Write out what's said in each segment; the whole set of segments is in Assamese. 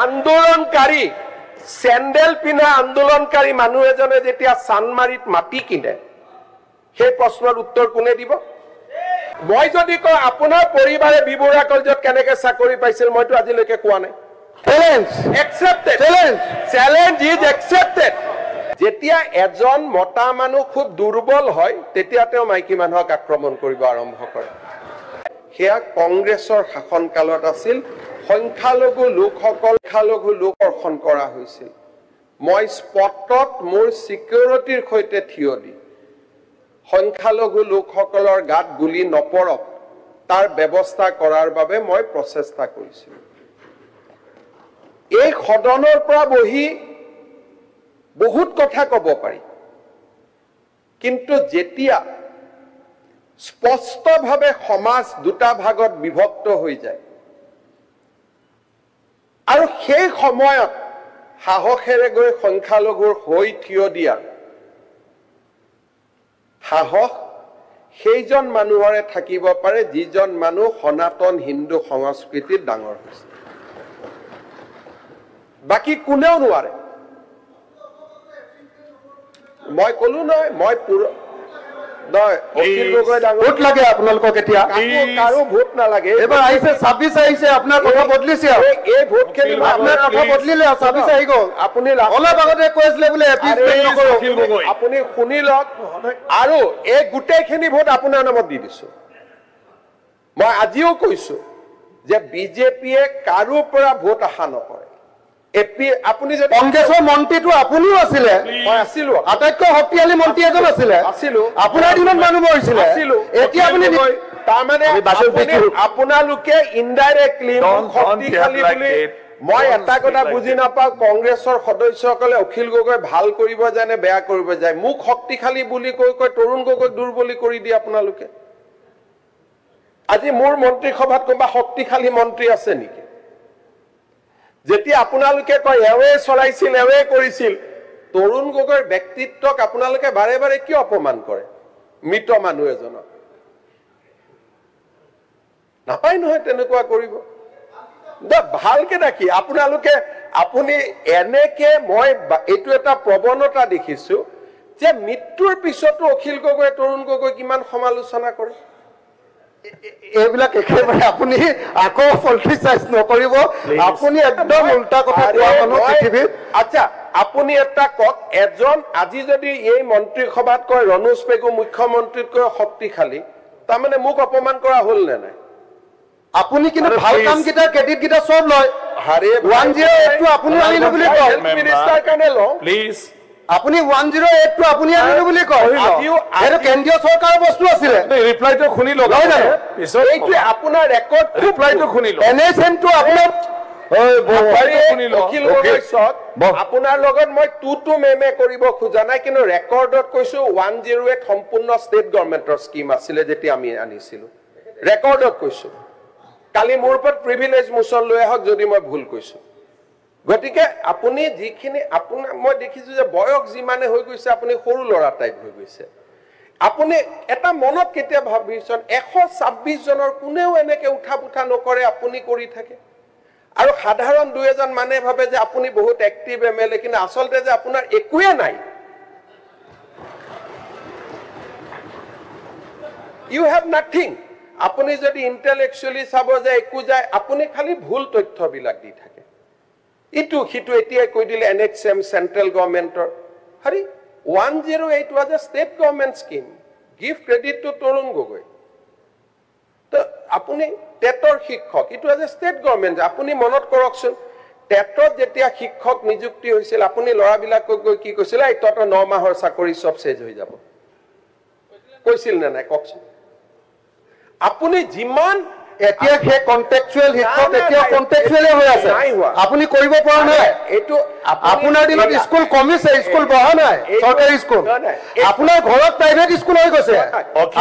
আন্দোলনকাৰী চেণ্ডেল পিন্ধা আন্দোলনকাৰী মানুহ এজনে যেতিয়া চানমাৰীত মাটি কিনে সেই প্ৰশ্নৰ উত্তৰ কোনে দিব? মই যদি কওঁ আপোনাৰ পৰিবাৰে বি বৰুৱা কলেজত কেনেকে চাকৰি পাইছিল মইতো আজিলৈকে কোৱা নাই। Challenge is accepted. যেতিয়া এজন মতা মানুহ খুব দুৰ্বল হয় তেতিয়া তেওঁ মাইকী মানুহক আক্ৰমণ কৰিব আৰম্ভ কৰে। সেয়া কংগ্ৰেছৰ শাসনকালত আছিল। সংখ্যালঘু লোক অৰ্ষণ কৰা হৈছিল। মই স্পটত মোৰ সিকিউৰিটিৰ সৈতে থিয় দি সংখ্যালঘু লোকসকলৰ গাত গুলি নপৰক তাৰ ব্যৱস্থা কৰাৰ বাবে মই প্ৰচেষ্টা কৰিছিলোঁ। এই সদনৰ পৰা বহি বহুত কথা ক'ব পাৰি, কিন্তু যেতিয়া স্পষ্টভাৱে সমাজ দুটা ভাগত বিভক্ত হৈ যায় আৰু সেই সময়ত সাহসেৰে গৈ সংখ্যালঘুৰ হৈ থিয় দিয়াৰ সাহস সেইজন মানুহৰে থাকিব পাৰে যিজন মানুহ সনাতন হিন্দু সংস্কৃতিত ডাঙৰ হৈছে। বাকী কোনেও নোৱাৰে। মই কলো নহয়, মই অখিল গগৈ ডাঙৰ ভোট লাগে আপোনালোকক। এতিয়া কাৰো ভোট নালাগে। এবাৰ আহিছে 26 আহিছে, আপোনাৰ কথা বদলিছে। এই ভোট খেলিব আপোনাৰ কথা বদলিলে। 26 আহি গ'ল। আপুনি অলপ আগতে কৈছিলে বোলে আপুনি শুনি লওক। আৰু এই গোটেইখিনি ভোট আপোনাৰ নামত দি দিছো। মই আজিও কৈছো যে বিজেপিয়ে কাৰো পৰা ভোট আশা নকৰে। আপুনি যে কংগ্ৰেছৰ মন্ত্ৰীটো আপুনিও আছিলে। মই আছিলো। আটাইতকৈ শক্তিশালী মন্ত্ৰী এজন আছিলে। আছিলো। আপোনাৰ দিনত মানুহ মৰিছিলে। এতিয়া আপুনি তাৰমানে আপোনালোকে ইনডাইৰেক্টলি শক্তিশালী বুলি মই এটা কথা বুজি নাপাওঁ। কংগ্ৰেছৰ সদস্যসকলে অখিল গগৈ ভাল কৰিব যায় নে বেয়া কৰিব যায়। মোক শক্তিশালী বুলি কৈ তৰুণ গগৈক দুৰ্বলী কৰি দিয়ে আপোনালোকে। আজি মোৰ মন্ত্ৰীসভাত কোনোবা শক্তিশালী মন্ত্ৰী আছে নেকি? যেতিয়া আপোনালোকে কয় এৱে চলাইছিল এৱে কৰিছিল, তৰুণ গগৈৰ ব্যক্তিত্বক আপোনালোকে বাৰে বাৰে কিয় অপমান কৰে? মৃত মানুহ এজনক নাপায় নহয় তেনেকুৱা কৰিব। ভালকে দেখি আপুনি এনেকে মই এইটো এটা প্ৰৱণতা দেখিছো যে মৃত্যুৰ পিছতো অখিল গগৈ তৰুণ গগৈ কিমান সমালোচনা কৰে। এইবিলাক একেবাৰে আপুনি আকৌ পলিটিচাইজ নকৰিব। আপুনি একদম উল্টা কথা কোৱা মানুহ পৃথিৱীত। আচ্ছা আপুনি এটা কওক, এজন আজি যদি এই মন্ত্ৰীসভাত কয় ৰণোজ পেগু মুখ্যমন্ত্ৰীতকৈ শক্তিশালী, তাৰমানে মোক অপমান কৰা হ'ল নে নাই? আপুনি কিন্তু ভাল কাম কেইটা ক্ৰেডিট কেইটা চব লয়। 108টো আপুনি আনিলো বুলি কয়। মিনিষ্টাৰ কাৰণে লওঁ প্লিজ। আপুনি 108টো আপুনি আনিলো বুলি কয়। এইটো কেন্দ্ৰীয় চৰকাৰৰ বস্তু আছিলে। ৰিপ্লাইটো শুনি লওক। এইটো আপোনাৰ ৰেকৰ্ড। ৰিপ্লাইটো শুনি লওক। এনএছএনটো আপোনাৰ আপোনাৰ লগত মই টু মেমে কৰিব খোজা নাই, কিন্তু ৰেকৰ্ডত কৈছো 108 সম্পূৰ্ণ ষ্টেট গভৰ্ণমেণ্টৰ স্কিম আছিলে যেতিয়া আমি আনিছিলো। ৰেকৰ্ডত কৈছো। কালি মোৰ ওপৰত প্ৰিভিলেজ মোচন লৈ আহক যদি মই ভুল কৈছো। গতিকে আপুনি যিখিনি আপোনাৰ মই দেখিছো যে বয়স যিমানে হৈ গৈছে আপুনি সৰু ল'ৰা টাইপ হৈ গৈছে। আপুনি এটা মনত কেতিয়া ভাবিছেন 126 জনৰ কোনেও এনেকে উঠা পুঠা নকৰে, আপুনি কৰি থাকে। আৰু সাধাৰণ দুই এজন মানুহে ভাবে যে আপুনি বহুত এক্টিভ এমএলএ, কিন্তু আচলতে যে আপোনাৰ একোৱে নাই। You have nothing. আপুনি যদি ইন্টেলেকচুৱেলি চাব যে একো যায়, আপুনি খালি ভুল তথ্যবিলাক দি থাকে। ইটো সিটো এতিয়াই কৈ দিলে NHM চেন্ট্ৰেল গভৰ্ণমেণ্টৰ। হৰি 108 was a state government scheme. Give credit to Tarun Gogoi. তো আপুনি টেটৰ শিক্ষক, it was a state government। আপুনি মনত কৰকচোন, টেটত যেতিয়া শিক্ষক নিযুক্তি হৈছিল আপুনি ল'ৰাবিলাকক গৈ কি কৈছিল? এই তহঁতৰ 9 মাহৰ চাকৰি চব চেজ হৈ যাব কৈছিল নে নাই কওকচোন? আপুনি যিমান এতিয়া সেই কন্টেক্সুৱেল শিক্ষক এতিয়া কন্টেক্সুৱেলে হৈ আছে। আপুনি কৰিব পৰা নাই। এইটো আপোনাৰ দিনত স্কুল কমিছে, স্কুল বহা নাই চৰকাৰী স্কুল। আপোনাৰ ঘৰত প্ৰাইভেট স্কুল হৈ গৈছে।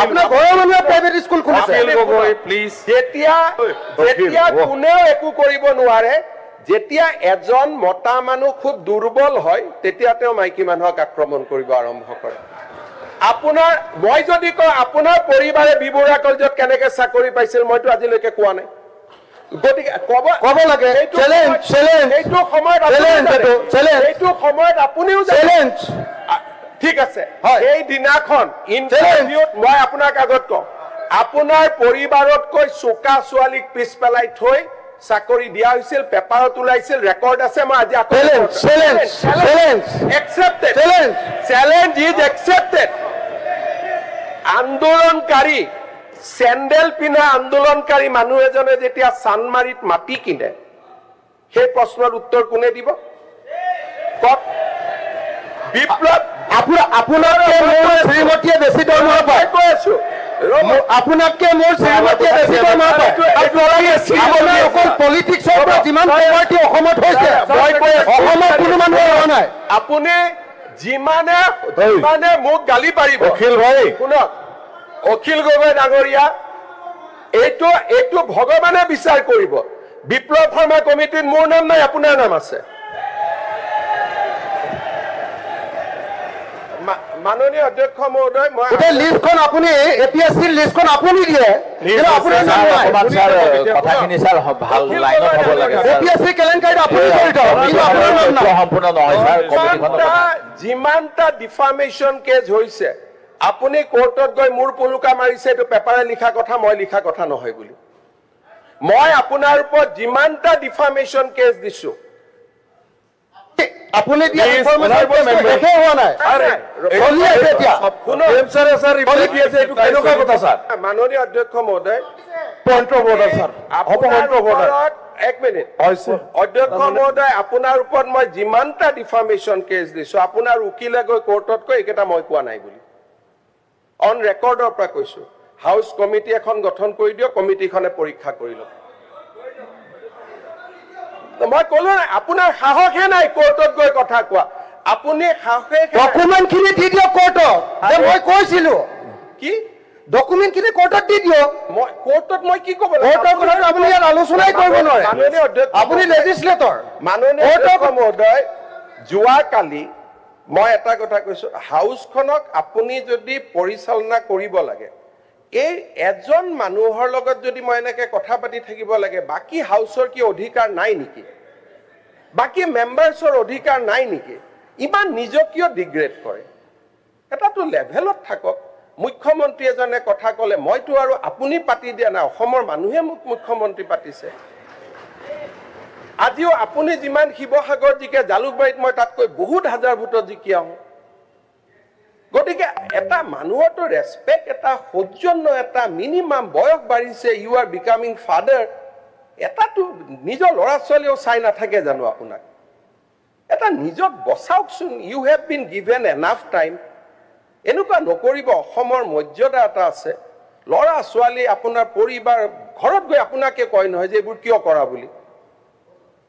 আপোনাৰ ঘৰৰ মানুহে প্ৰাইভেট স্কুল খুলিছে। যেতিয়া কোনেও একো কৰিব নোৱাৰে, যেতিয়া এজন মতা মানুহ খুব দুৰ্বল হয় তেতিয়া তেওঁ মাইকী মানুহক আক্ৰমণ কৰিব আৰম্ভ কৰে। আপোনাৰ মই যদি কওঁ আপোনাৰ পৰিবাৰে বি বৰুৱা কলেজত কেনেকে চাকৰি পাইছিল মইতো আজিলৈকে কোৱা নাই। গতিকে ক'ব লাগে। চ্যালেঞ্জ এইটো সময়ত এইটো সময়ত আপুনিও চ্যালেঞ্জ ঠিক আছে এই দিনাখন ইন্টাৰভিউত মই আপোনাক আগত কওঁ আপোনাৰ পৰিবাৰতকৈ চোকা ছোৱালীক পিছ পেলাই থৈ চাকৰি দিয়া হৈছিল পেপাৰত ওলাইছিল ৰেকৰ্ড আছে মই আজি চ্যালেঞ্জ ইজ একচেপ্টেড আন্দোলনকাৰী চেণ্ডেল পিন্ধা আন্দোলনকাৰী মানুহ এজনে যেতিয়া চানমাৰিত মাটি কিনে সেই প্ৰশ্নৰ উত্তৰ কোনে দিব কওক বিপ্লৱ আপোনাতকে মোৰ শ্ৰীমতীয়ে বেছি দৰমহা পায় কৈ আছো আপোনাতকে মোৰ শ্ৰীমতীয়ে বেছি দৰমহা পায় আপোনাৰ অকল পলিটিক্সৰ পৰা যিমান প্ৰপাৰ্টি অসমত হৈছে অসমত কোনো মানুহ হোৱা নাই আপুনি যিমানে মোক গালি পাৰিব অখিল ভাই শুনক অখিল গগৈ ডাঙৰীয়া এইটো ভগৱানে বিচাৰ কৰিব বিপ্লৱ শৰ্মা কমিটিত মোৰ নাম নাই আপোনাৰ নাম আছে মাননীয় অধ্যক্ষ মহোদয় মই লিষ্টখন আপুনি এপিএছচিৰ লিষ্টখন আপুনি দিয়ে আপোনাৰ নাম নাই কথাখিনি স্যাৰ ভাল লাইনত হ'ব লাগে এপিএছচি কেলেংকাৰীত আপুনি জড়িত কিন্তু আপোনাৰ নাম নাই সম্পূৰ্ণ নহয় স্যাৰ কমিটিখনৰ যিমানটা ডিফামেশন কেছ হৈছে আপুনি কোৰ্টত গৈ মোৰ পলুকা মাৰিছে এইটো পেপাৰে লিখা কথা মই লিখা কথা নহয় বুলি মই আপোনাৰ ওপৰত যিমানটা ডিফামেশন কেছ দিছো আপুনি দিয়া ইনফৰমেশন দেখে হোৱা নাই আৰে চলি আছে এতিয়া এম স্যাৰ ৰিপোৰ্ট দিছে এইটো কেনেকুৱা কথা স্যাৰ মাননীয় অধ্যক্ষ মহোদয় point of order sir point of order এক মিনিট অধ্যক্ষ মহোদয় আপোনাৰ ওপৰত মই যিমানটা ডিফামেশন কেছ দিছো আপোনাৰ উকিলে গৈ কোৰ্টত কৈ এইকেইটা মই কোৱা নাই বুলি অন ৰেকৰ্ডৰ পৰা কৈছো হাউস কমিটি এখন গঠন কৰি দিও কমিটিখনে পৰীক্ষা কৰি লওক মই কলো নাই আপোনাৰ সাহসে নাই কোৰ্টত গৈ কথা কোৱা আপুনি সাহসে ডকুমেণ্টখিনি দি দিয়ক কোৰ্টত মই কৈছিলো কি ডকুমেণ্টখিনি কোৰ্টত দি দিয়ক মই কোৰ্টত মই কি ক'ব কোৰ্টৰ কথা আপুনি ইয়াত আলোচনাই কৰিব নোৱাৰে মাননীয় অধ্যক্ষ আপুনি লেজিসলেটৰ মাননীয় অধ্যক্ষ মহোদয় যোৱাকালি মই এটা কথা কৈছো হাউসখনক আপুনি যদি পৰিচালনা কৰিব লাগে এই এজন মানুহৰ লগত যদি মই এনেকে কথা পাতি থাকিব লাগে বাকি হাউসৰ কি অধিকাৰ নাই নেকি বাকি মেম্বাৰছৰ অধিকাৰ নাই নেকি ইমান নিজকিয় ডিগ্ৰেড কৰে এটাটো লেভেলত থাকক মুখ্যমন্ত্ৰী এজনে কথা কলে মইতো আৰু আপুনি পাতি দিয়া না অসমৰ মানুহে মুখ্যমন্ত্ৰী পাতিছে আজিও আপুনি যিমান শিৱসাগৰ জিকে জালুকবাৰীত মই তাতকৈ বহুত হাজাৰ ভোটত জিকি আহো গতিকে এটা মানুহৰটো ৰেসপেক্ট এটা সৌজন্য এটা মিনিমাম বয়স বাঢ়িছে ইউ আৰ বিকামিং ফাদাৰ এটাটো নিজৰ ল'ৰা ছোৱালীও চাই নাথাকে জানো আপোনাক এটা নিজক বচাওকচোন you have been given enough time এনেকুৱা নকৰিব অসমৰ মৰ্যাদা এটা আছে ল'ৰা ছোৱালী আপোনাৰ পৰিবাৰ ঘৰত গৈ আপোনাকে কয় নহয় যে এইবোৰ কিয় কৰা বুলি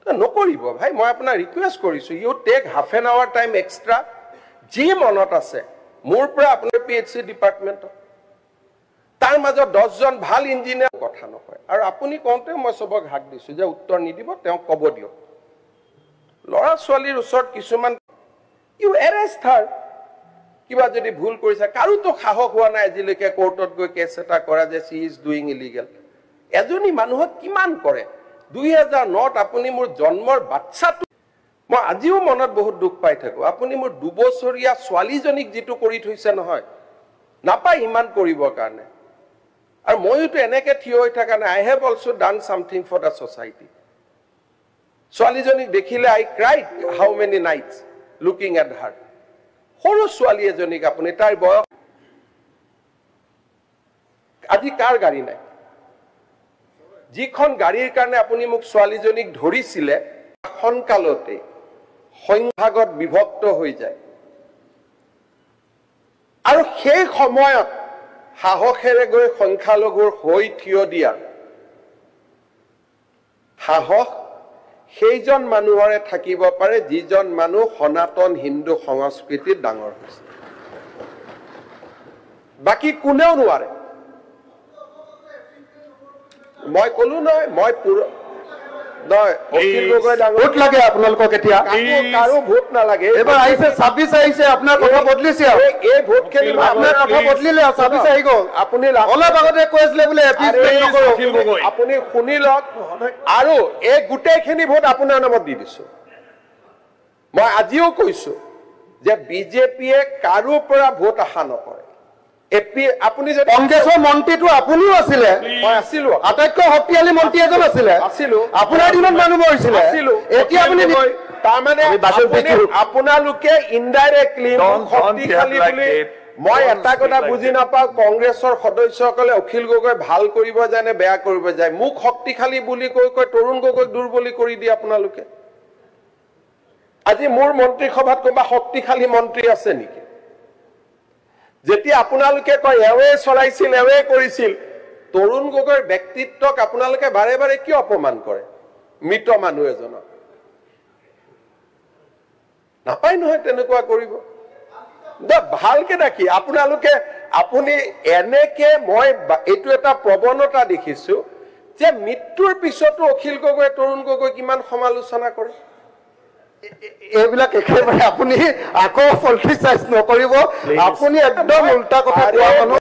নকৰিব ভাই মই আপোনাক ৰিকুৱেষ্ট কৰিছো you take half an hour time extra যি মনত আছে মোৰ পৰা আপোনাৰ পিএইচসি ডিপাৰ্টমেণ্ট তাৰ মাজত 10 জন ভাল ইঞ্জিনিয়াৰ কথা নকয় আৰু আপুনি কওঁতে মই সবক হাক দিছো যে উত্তৰ নিদিব তেওঁ কব দিও ল'ৰা ছোৱালীৰ ওচৰত কিছুমান ইউ এৰেষ্ট হাৰ কিবা যদি ভুল কৰিছে কাৰোতো সাহস হোৱা নাই আজিলৈকে কোৰ্টত গৈ কেছ এটা কৰা যে সি ইজ ডুইং ইলিগেল এজনী মানুহক কিমান কৰে 2009 আপুনি মোৰ জন্মৰ বাচ্চাটো মই আজিও মনত বহুত দুখ পাই থাকো আপুনি মোৰ 2 বছৰীয়া ছোৱালীজনীক যেটো কৰি থৈছে নহয় নাপাই ইমান কৰিবৰ কাৰণে আৰু মইতো এনেকে থিয় হৈ থাকা নাই I have also done something for the society ছোৱালীজনীক দেখিলে I cried how many nights looking at her সৰু ছোৱালী এজনীক আপুনি তাৰ বয়স আজি কাৰ গাড়ী নাই যিখন গাড়ীৰ কাৰণে আপুনি মোক ছোৱালীজনীক ধৰিছিলে সনকালতে সংভাগত বিভক্ত হৈ যায় আৰু সেই সময়ত সাহসেৰে গৈ সংখ্যালঘুৰ হৈ থিয় দিয়া সাহস সেইজন মানুহৰে থাকিব পাৰে যিজন মানুহ সনাতন হিন্দু সংস্কৃতিত ডাঙৰ হৈছে বাকি কোনেও নোৱাৰে মই কলো নহয় মই নহয় অখিল গগৈ ডাঙৰ ভোট লাগে আপোনালোকক এতিয়া কাৰো ভোট নালাগে এবাৰ আহিছে 26 আহিছে আপোনাৰ কথা বদলিছে এই ভোট খেলিব আপোনাৰ কথা বদলিলে 26 আহি গ'ল আপুনি অলপ আগতে কৈছিলে বোলে এপিছমেণ্ট নকৰো আপুনি শুনি লওক আৰু এই গোটেইখিনি ভোট আপোনাৰ নামত দি দিছো মই আজিও কৈছো যে বিজেপিয়ে কাৰো পৰা ভোট আশা নকৰে আপুনি যদি কংগ্ৰেছৰ মন্ত্ৰীটো আপুনিও আছিলে মই আছিলো আটাইতকৈ শক্তিশালী মন্ত্ৰী এজন আছিলে আছিলো আপোনাৰ দিনত মানুহ মৰিছিলে আছিলো এতিয়া আপুনি তাৰমানে আপোনালোকে ইনডাইৰেক্টলি শক্তিশালী বুলি মই এটা কথা বুজি নাপাওঁ কংগ্ৰেছৰ সদস্যসকলে অখিল গগৈ ভাল কৰিব যায় নে বেয়া কৰিব যায় মোক শক্তিশালী বুলি কৈ তৰুণ গগৈক দুৰ্বলী কৰি দিয়ে আপোনালোকে আজি মোৰ মন্ত্ৰীসভাত কোনোবা শক্তিশালী মন্ত্ৰী আছে নেকি যেতিয়া আপোনালোকে কয় এৱে চলাইছিল এৱে কৰিছিল তৰুণ গগৈৰ ব্যক্তিত্বক আপোনালোকে বাৰে বাৰে কিয় অপমান কৰে মৃত মানুহ এজনক নাপায় নহয় তেনেকুৱা কৰিব ভালকে দেখি আপোনালোকে আপুনি এনেকে মই এইটো এটা প্ৰৱণতা দেখিছো যে মৃত্যুৰ পিছতো অখিল গগৈ তৰুণ গগৈ কিমান সমালোচনা কৰে এইবিলাক একেবাৰে আপুনি আকৌ পলিটিচাইজ নকৰিব আপুনি একদম উল্টা কথা কোৱা মানুহ